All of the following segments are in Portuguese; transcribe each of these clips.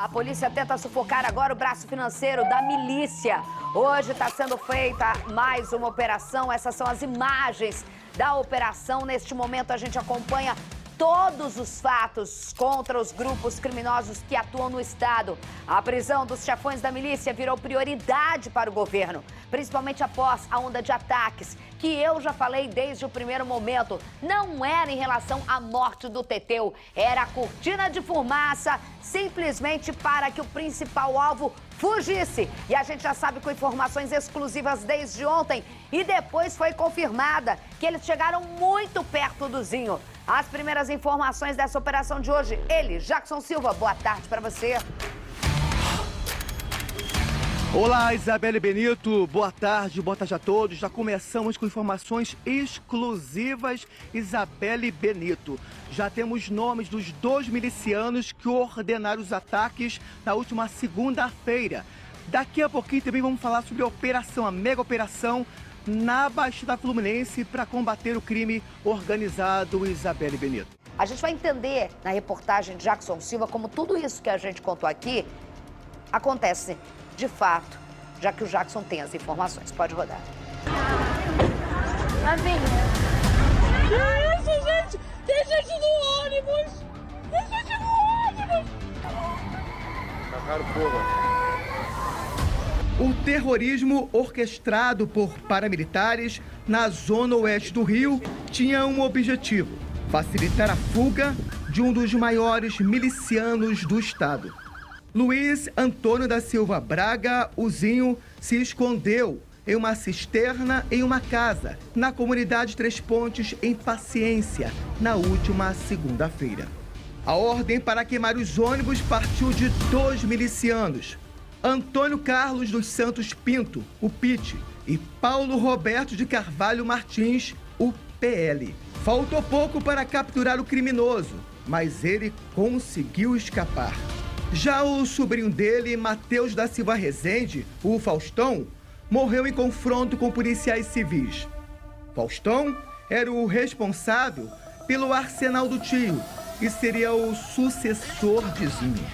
A polícia tenta sufocar agora o braço financeiro da milícia. Hoje está sendo feita mais uma operação. Essas são as imagens da operação. Neste momento a gente acompanha todos os fatos contra os grupos criminosos que atuam no estado. A prisão dos chefões da milícia virou prioridade para o governo, principalmente após a onda de ataques, que eu já falei desde o primeiro momento. Não era em relação à morte do Teteu, era a cortina de fumaça, simplesmente para que o principal alvo fugisse. E a gente já sabe com informações exclusivas desde ontem, e depois foi confirmada que eles chegaram muito perto do Zinho. As primeiras informações dessa operação de hoje, ele, Jackson Silva, boa tarde para você. Olá, Isabelle Benito, boa tarde a todos. Já começamos com informações exclusivas, Isabelle Benito. Já temos nomes dos 2 milicianos que ordenaram os ataques na última segunda-feira. Daqui a pouquinho também vamos falar sobre a operação, a mega operação na Baixada Fluminense para combater o crime organizado, Isabelle Benito. A gente vai entender na reportagem de Jackson Silva como tudo isso que a gente contou aqui acontece de fato, já que o Jackson tem as informações. Pode rodar. Que isso, gente? Tem gente no ônibus! Tem gente no ônibus! Tacaram fogo. O terrorismo orquestrado por paramilitares na zona oeste do Rio tinha um objetivo: facilitar a fuga de um dos maiores milicianos do estado. Luiz Antônio da Silva Braga, o Zinho, se escondeu em uma cisterna em uma casa, na comunidade Três Pontes, em Paciência, na última segunda-feira. A ordem para queimar os ônibus partiu de 2 milicianos: Antônio Carlos dos Santos Pinto, o PIT, e Paulo Roberto de Carvalho Martins, o PL. Faltou pouco para capturar o criminoso, mas ele conseguiu escapar. Já o sobrinho dele, Matheus da Silva Rezende, o Faustão, morreu em confronto com policiais civis. Faustão era o responsável pelo arsenal do tio e seria o sucessor de Zinho.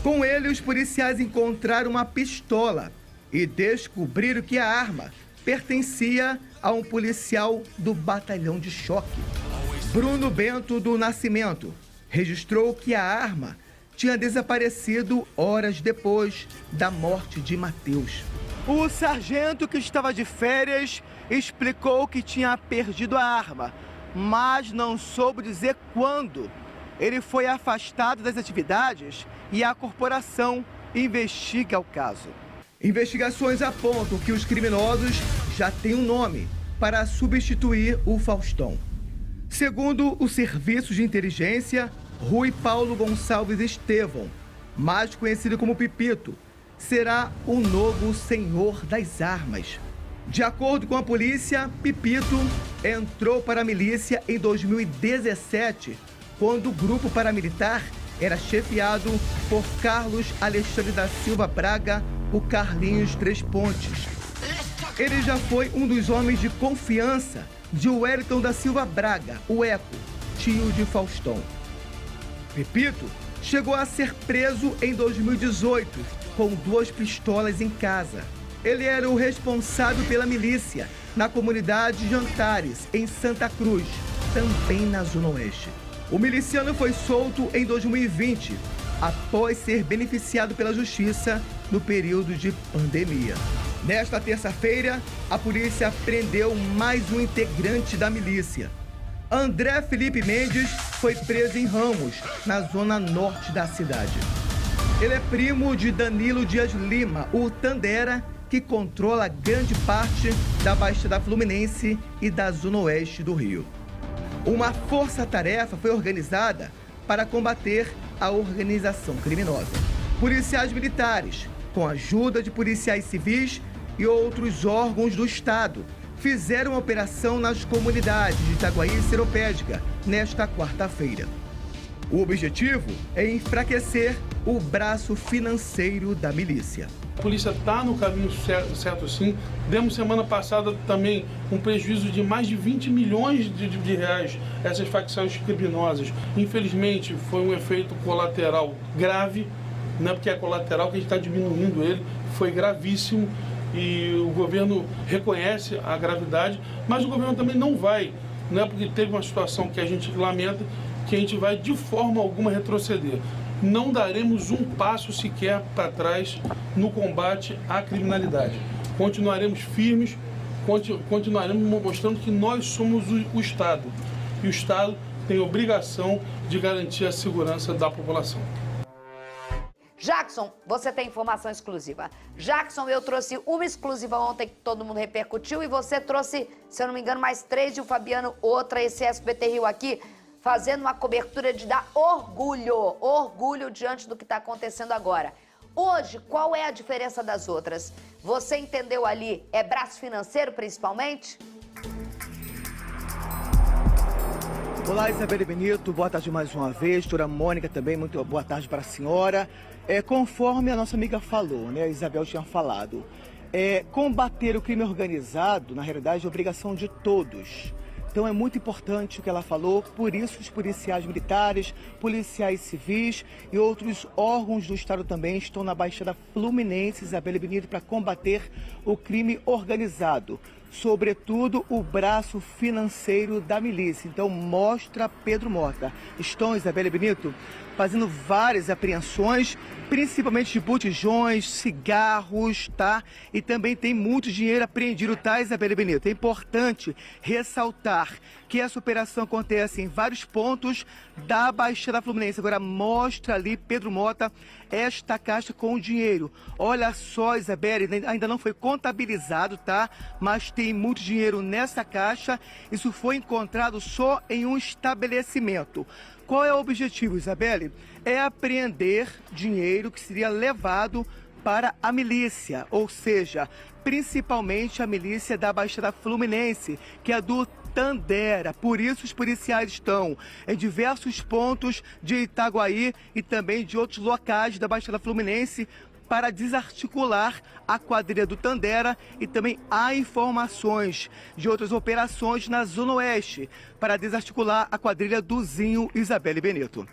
Com ele, os policiais encontraram uma pistola e descobriram que a arma pertencia a um policial do batalhão de choque. Bruno Bento do Nascimento registrou que a arma tinha desaparecido horas depois da morte de Matheus. O sargento, que estava de férias, explicou que tinha perdido a arma, mas não soube dizer quando. Ele foi afastado das atividades e a corporação investiga o caso. Investigações apontam que os criminosos já têm um nome para substituir o Faustão. Segundo o Serviço de Inteligência, Rui Paulo Gonçalves Estevão, mais conhecido como Pipito, será o novo senhor das armas. De acordo com a polícia, Pipito entrou para a milícia em 2017, quando o grupo paramilitar era chefiado por Carlos Alexandre da Silva Braga, o Carlinhos Três Pontes. Ele já foi um dos homens de confiança de Wellington da Silva Braga, o Eco, tio de Faustão. Pipito chegou a ser preso em 2018 com 2 pistolas em casa. Ele era o responsável pela milícia na comunidade Jantares, em Santa Cruz, também na Zona Oeste. O miliciano foi solto em 2020, após ser beneficiado pela justiça no período de pandemia. Nesta terça-feira, a polícia prendeu mais um integrante da milícia. André Felipe Mendes foi preso em Ramos, na zona norte da cidade. Ele é primo de Danilo Dias Lima, o Tandera, que controla grande parte da Baixada Fluminense e da zona oeste do Rio. Uma força-tarefa foi organizada para combater a organização criminosa. Policiais militares, com a ajuda de policiais civis e outros órgãos do Estado, fizeram uma operação nas comunidades de Itaguaí e Seropédica nesta quarta-feira. O objetivo é enfraquecer o braço financeiro da milícia. A polícia está no caminho certo sim. Demos semana passada também um prejuízo de mais de 20 milhões de reais a essas facções criminosas. Infelizmente foi um efeito colateral grave, não é porque é colateral que a gente está diminuindo ele, foi gravíssimo e o governo reconhece a gravidade, mas o governo também não é porque teve uma situação que a gente lamenta, que a gente vai de forma alguma retroceder. Não daremos um passo sequer para trás no combate à criminalidade. Continuaremos firmes, continuaremos mostrando que nós somos o Estado. E o Estado tem obrigação de garantir a segurança da população. Jackson, você tem informação exclusiva. Jackson, eu trouxe uma exclusiva ontem que todo mundo repercutiu e você trouxe, se eu não me engano, mais 3 e o Fabiano outra, esse SBT Rio aqui, fazendo uma cobertura de dar orgulho diante do que está acontecendo agora. Hoje, qual é a diferença das outras? Você entendeu ali, é braço financeiro principalmente? Olá, Isabelle Benito, boa tarde mais uma vez. Doutora Mônica também, muito boa tarde para a senhora. Conforme a nossa amiga falou, né, a Isabel tinha falado, combater o crime organizado, na realidade, é obrigação de todos. Então é muito importante o que ela falou, por isso os policiais militares, policiais civis e outros órgãos do Estado também estão na Baixada Fluminense, Isabelle Benito, para combater o crime organizado, sobretudo o braço financeiro da milícia. Então mostra Pedro Mota. Estão, Isabelle Benito, fazendo várias apreensões, principalmente de botijões, cigarros, tá? E também tem muito dinheiro apreendido, tá, Isabelle Benito? É importante ressaltar que essa operação acontece em vários pontos da Baixada Fluminense. Agora mostra ali, Pedro Mota, esta caixa com o dinheiro. Olha só, Isabelle, ainda não foi contabilizado, tá? Mas tem muito dinheiro nessa caixa. Isso foi encontrado só em um estabelecimento. Qual é o objetivo, Isabelle? É apreender dinheiro que seria levado para a milícia, ou seja, principalmente a milícia da Baixada Fluminense, que é do Tandera. Por isso os policiais estão em diversos pontos de Itaguaí e também de outros locais da Baixada Fluminense para desarticular a quadrilha do Tandera e também há informações de outras operações na Zona Oeste para desarticular a quadrilha do Zinho, Isabelle Benito.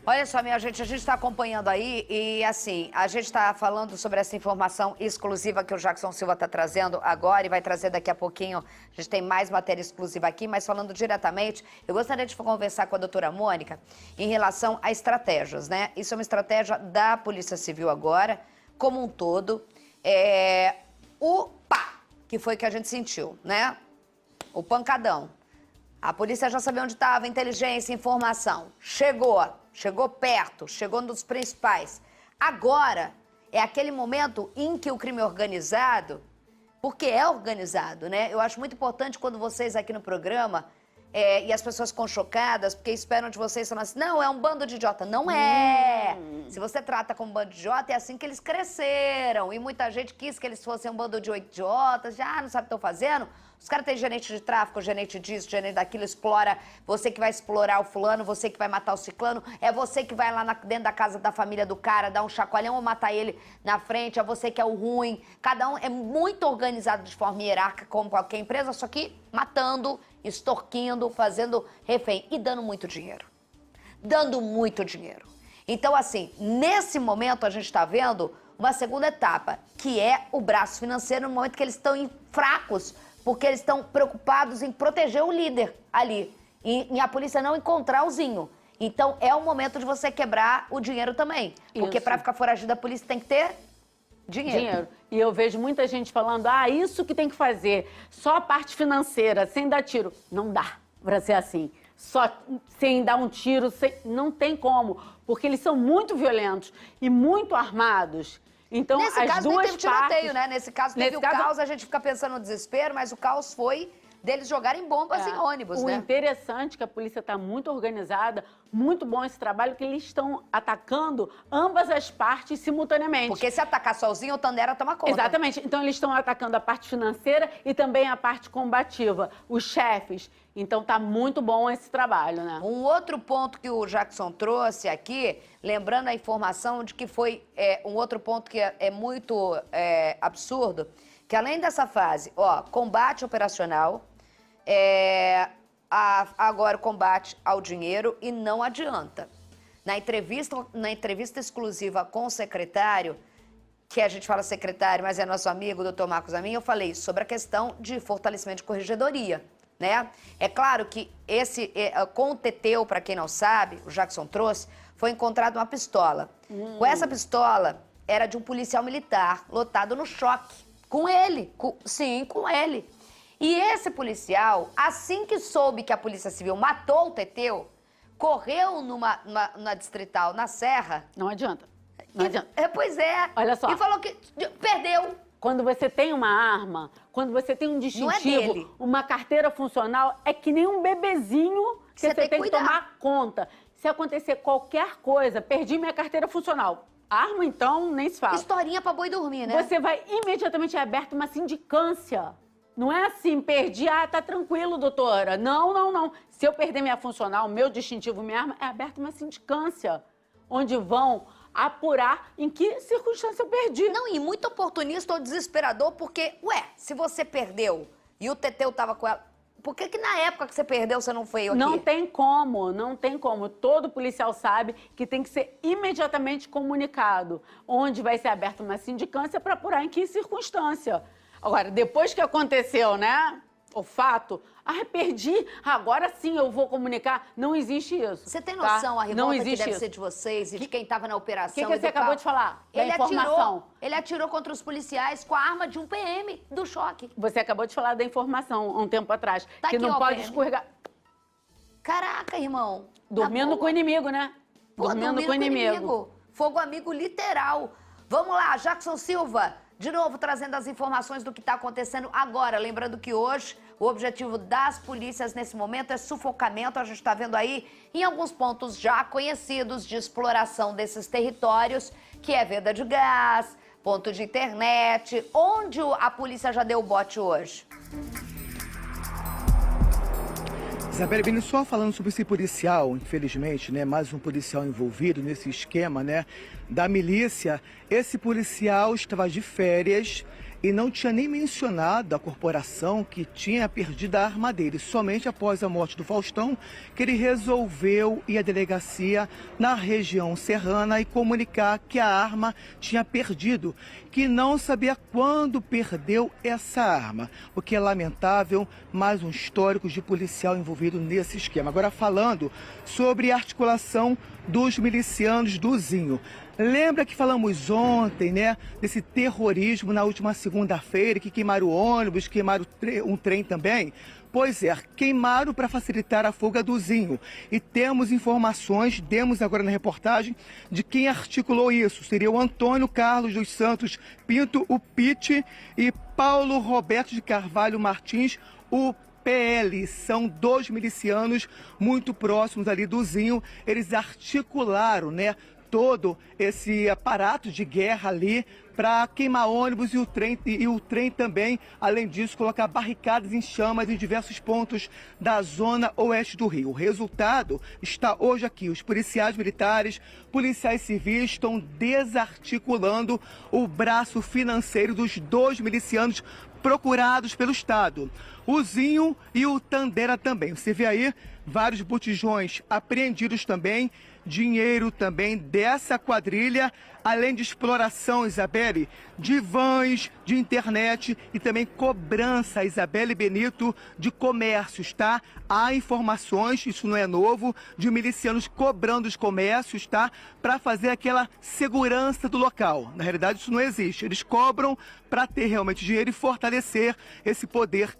Olha só, minha gente, a gente está acompanhando aí e, assim, a gente está falando sobre essa informação exclusiva que o Jackson Silva está trazendo agora e vai trazer daqui a pouquinho. A gente tem mais matéria exclusiva aqui, mas falando diretamente, eu gostaria de conversar com a doutora Mônica em relação a estratégias, né? Isso é uma estratégia da Polícia Civil agora, como um todo. O pá, que foi que a gente sentiu, né? O pancadão. A polícia já sabia onde estava, inteligência, informação. Chegou perto, chegou um dos principais. Agora é aquele momento em que o crime organizado, porque é organizado, né? Eu acho muito importante quando vocês aqui no programa, e as pessoas ficam chocadas, porque esperam de vocês falando assim, não, é um bando de idiota. Não é! Se você trata como um bando de idiota, é assim que eles cresceram. E muita gente quis que eles fossem um bando de idiotas, já não sabe o que estão fazendo. Os caras têm gerente de tráfico, gerente disso, gerente daquilo, explora. Você que vai explorar o fulano, você que vai matar o ciclano, é você que vai lá dentro da casa da família do cara, dar um chacoalhão ou matar ele na frente, é você que é o ruim. Cada um é muito organizado de forma hierárquica, como qualquer empresa, só que matando, extorquindo, fazendo refém e dando muito dinheiro. Dando muito dinheiro. Então, assim, nesse momento a gente está vendo uma segunda etapa, que é o braço financeiro, no momento que eles estão fracos, porque eles estão preocupados em proteger o líder ali. E a polícia não encontrar o Zinho. Então, é o momento de você quebrar o dinheiro também. Porque para ficar foragido, a polícia tem que ter dinheiro. E eu vejo muita gente falando, isso que tem que fazer. Só a parte financeira, sem dar tiro. Não dá para ser assim. Só sem dar um tiro, não tem como. Porque eles são muito violentos e muito armados. Então, nesse as caso, duas nem teve tiroteio, partes, né? Nesse caso, teve o caos, a gente fica pensando no desespero, mas o caos foi deles jogarem bombas em ônibus, né? O interessante é que a polícia está muito organizada, muito bom esse trabalho, que eles estão atacando ambas as partes simultaneamente. Porque se atacar sozinho, o Tandera toma conta. Exatamente. Então, eles estão atacando a parte financeira e também a parte combativa, os chefes. Então, tá muito bom esse trabalho, né? Um outro ponto que o Jackson trouxe aqui, lembrando a informação de que foi um outro ponto que é muito absurdo, que além dessa fase, combate operacional, agora o combate ao dinheiro e não adianta. na entrevista exclusiva com o secretário, que a gente fala secretário, mas é nosso amigo, doutor Marcos Amin, eu falei sobre a questão de fortalecimento de corregedoria, né? É claro que com o Teteu, para quem não sabe, o Jackson trouxe, foi encontrada uma pistola. Com essa pistola, era de um policial militar, lotado no choque. Com ele, com ele. E esse policial, assim que soube que a Polícia Civil matou o Teteu, correu na distrital, na Serra. Não adianta. Não adianta. Pois é. Olha só. E falou que perdeu. Quando você tem uma arma, quando você tem um distintivo, dele. uma carteira funcional, é que nem um bebezinho que você tem que tomar conta. Se acontecer qualquer coisa, perdi minha carteira funcional. Arma, então, nem se fala. Historinha pra boi dormir, né? Você vai imediatamente aberto uma sindicância. Não é assim, perdi, tá tranquilo, doutora. Não, não, não. Se eu perder minha funcional, meu distintivo, minha arma, é aberta uma sindicância, onde vão apurar em que circunstância eu perdi. Não, e muito oportunista ou desesperador, porque, se você perdeu e o Teteu tava com ela, por que na época que você perdeu você não foi aqui? Não tem como, não tem como. Todo policial sabe que tem que ser imediatamente comunicado, onde vai ser aberta uma sindicância para apurar em que circunstância. Agora, depois que aconteceu, né, o fato, perdi, agora sim eu vou comunicar. Não existe isso. Você tem noção, a revolta que deve isso. ser de vocês e de quem estava na operação? O que você acabou de falar? Ele atirou contra os policiais com a arma de um PM do choque. Você acabou de falar da informação há um tempo atrás, Tá que aqui, não ó, pode PM. escorregar. Caraca, irmão. Dormindo com o inimigo, né? Dormindo com o inimigo. Fogo amigo literal. Vamos lá, Jackson Silva. De novo, trazendo as informações do que está acontecendo agora. Lembrando que hoje o objetivo das polícias nesse momento é sufocamento. A gente está vendo aí em alguns pontos já conhecidos de exploração desses territórios, que é venda de gás, ponto de internet. Onde a polícia já deu o bote hoje? Isabelle Benito, só falando sobre esse policial, infelizmente, né, mais um policial envolvido nesse esquema, né, da milícia. Esse policial estava de férias e não tinha nem mencionado a corporação que tinha perdido a arma dele. Somente após a morte do Faustão que ele resolveu ir à delegacia na região serrana e comunicar que a arma tinha perdido, que não sabia quando perdeu essa arma. O que é lamentável, mais um histórico de policial envolvido nesse esquema. Agora falando sobre a articulação dos milicianos do Zinho. Lembra que falamos ontem, né, desse terrorismo na última segunda-feira, que queimaram ônibus, queimaram um trem também? Pois é, queimaram para facilitar a fuga do Zinho. E temos informações, demos agora na reportagem, de quem articulou isso. Seria o Antônio Carlos dos Santos Pinto, o Pite, e Paulo Roberto de Carvalho Martins, o PL. São dois milicianos muito próximos ali do Zinho. Eles articularam, né, todo esse aparato de guerra ali para queimar ônibus e o trem também. Além disso, colocar barricadas em chamas em diversos pontos da zona oeste do Rio. O resultado está hoje aqui. Os policiais militares, policiais civis estão desarticulando o braço financeiro dos dois milicianos procurados pelo Estado. O Zinho e o Tandera também. Você vê aí vários botijões apreendidos também, dinheiro também dessa quadrilha, além de exploração, Isabelle, de vans, de internet e também cobrança, Isabelle Benito, de comércios, tá? Há informações, isso não é novo, de milicianos cobrando os comércios, tá? Para fazer aquela segurança do local. Na realidade, isso não existe. Eles cobram para ter realmente dinheiro e fortalecer esse poder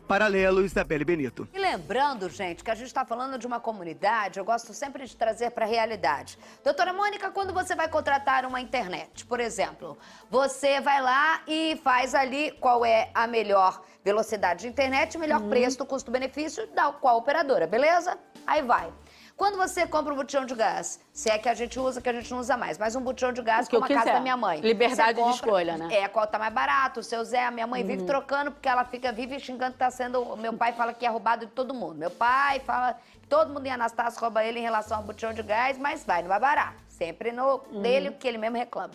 paralelo, Isabelle Benito. E lembrando, gente, que a gente está falando de uma comunidade, eu gosto sempre de trazer para a realidade. Doutora Mônica, quando você vai contratar uma internet, por exemplo, você vai lá e faz ali qual é a melhor velocidade de internet, o melhor preço do custo-benefício da qual operadora, beleza? Aí vai. Quando você compra um botijão de gás, se é que a gente usa, que a gente não usa mais, mas um botijão de gás como a casa da minha mãe. Liberdade de escolha, né? É, qual tá mais barato, o seu Zé, a minha mãe vive trocando, porque ela vive xingando que tá sendo... Meu pai fala que é roubado de todo mundo. Meu pai fala que todo mundo em Anastácio rouba ele em relação ao botijão de gás, mas vai, não vai barato. Sempre no dele, que ele mesmo reclama.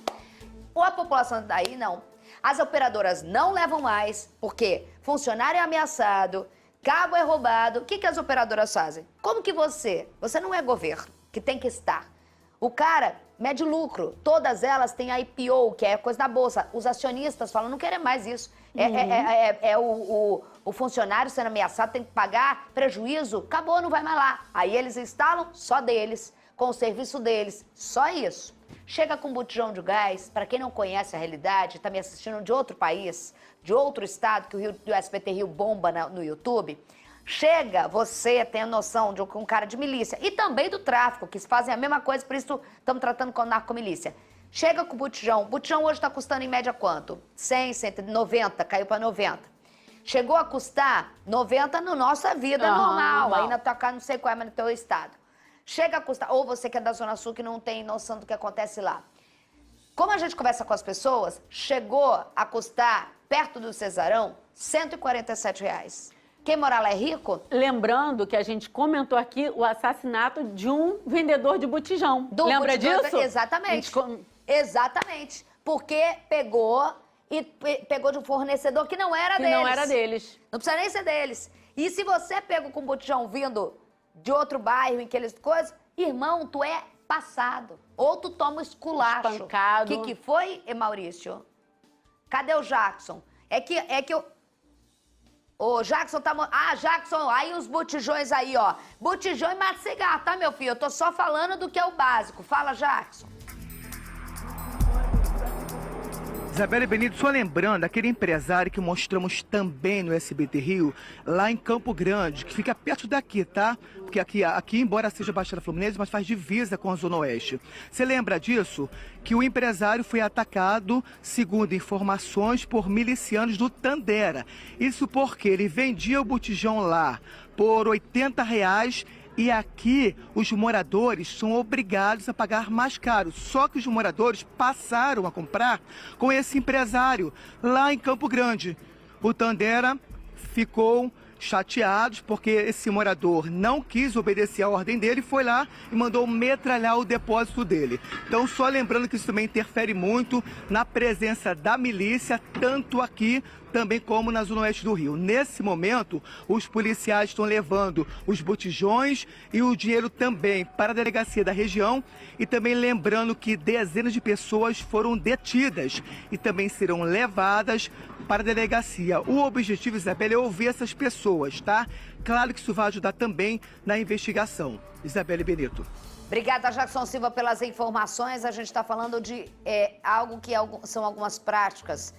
Ou a população daí, não. As operadoras não levam mais, porque funcionário é ameaçado, cabo é roubado. O que as operadoras fazem? Como que você não é governo, que tem que estar O cara mede lucro. Todas elas têm a IPO, que é coisa da bolsa. Os acionistas falam, não querem mais isso. O funcionário sendo ameaçado, tem que pagar prejuízo, acabou, não vai mais lá. Aí eles instalam só deles, com o serviço deles, só isso. Chega com um botijão de gás, para quem não conhece a realidade, está me assistindo de outro país, de outro estado, que o SBT Rio bomba no YouTube. Chega você tendo noção de um cara de milícia e também do tráfico, que fazem a mesma coisa, por isso estamos tratando com narcomilícia. Chega com o botijão. O botijão hoje está custando em média quanto? 100, 190, caiu para 90. Chegou a custar 90 na nossa vida normal. Aí na tua casa não sei qual é, mas no teu estado. Chega a custar, ou você que é da Zona Sul que não tem noção do que acontece lá. Como a gente conversa com as pessoas, chegou a custar, perto do Cesarão, R$ 147. Quem mora lá é rico? Lembrando que a gente comentou aqui o assassinato de um vendedor de botijão. Lembra disso? Exatamente. Exatamente. Porque pegou de um fornecedor que não era deles. Não era deles. Não precisa nem ser deles. E se você pega com um botijão vindo de outro bairro, em aqueles coisas, irmão, tu é passado. Ou tu toma esculacho. Espancado. Que foi, Maurício? Cadê o Jackson? É que eu... Ô, Jackson tá... Ah, Jackson, aí os botijões aí, ó. Botijão e mata cigarro, tá, meu filho? Eu tô só falando do que é o básico. Fala, Jackson. Isabelle Benito, só lembrando, aquele empresário que mostramos também no SBT Rio, lá em Campo Grande, que fica perto daqui, tá? Porque aqui embora seja Baixada Fluminense, mas faz divisa com a Zona Oeste. Você lembra disso? Que o empresário foi atacado, segundo informações, por milicianos do Tandera. Isso porque ele vendia o botijão lá por R$ 80, e aqui os moradores são obrigados a pagar mais caro. Só que os moradores passaram a comprar com esse empresário lá em Campo Grande. O Tandera ficou chateado porque esse morador não quis obedecer a ordem dele, foi lá e mandou metralhar o depósito dele. Então, só lembrando que isso também interfere muito na presença da milícia, tanto aqui também como na Zona Oeste do Rio. Nesse momento, os policiais estão levando os botijões e o dinheiro também para a delegacia da região e também lembrando que dezenas de pessoas foram detidas e também serão levadas para a delegacia. O objetivo, Isabelle, é ouvir essas pessoas, tá? Claro que isso vai ajudar também na investigação. Isabelle Benito. Obrigada, Jackson Silva, pelas informações. A gente está falando de algo que são algumas práticas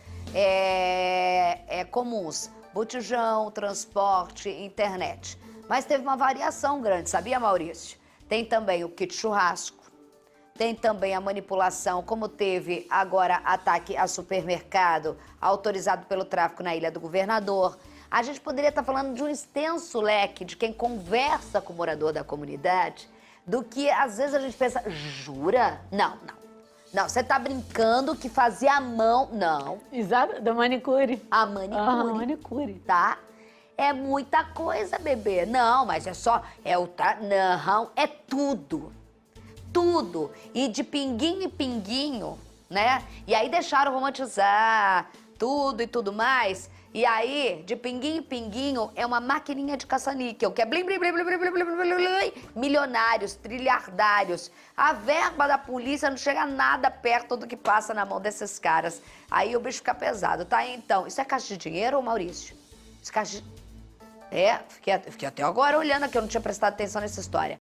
comuns. Botijão, transporte, internet. Mas teve uma variação grande, sabia, Maurício? Tem também o kit churrasco. Tem também a manipulação, como teve agora ataque a supermercado autorizado pelo tráfico na Ilha do Governador. A gente poderia estar falando de um extenso leque de quem conversa com o morador da comunidade, do que às vezes a gente pensa, jura? Não, você tá brincando que fazia a mão, não. Exato, da manicure. A manicure. Manicure. Tá? É muita coisa, bebê. Não, mas é só, não, é tudo. Tudo. E de pinguinho em pinguinho, né? E aí deixaram romantizar tudo e tudo mais. E aí, de pinguinho em pinguinho, é uma maquininha de caça-níquel, que é blim, blim, blim, blim, blim, blim, blim, blim, blim, milionários, trilhardários. A verba da polícia não chega nada perto do que passa na mão desses caras. Aí o bicho fica pesado, tá? Então, isso é caixa de dinheiro, Maurício? Isso é caixa de... fiquei até agora olhando aqui, eu não tinha prestado atenção nessa história.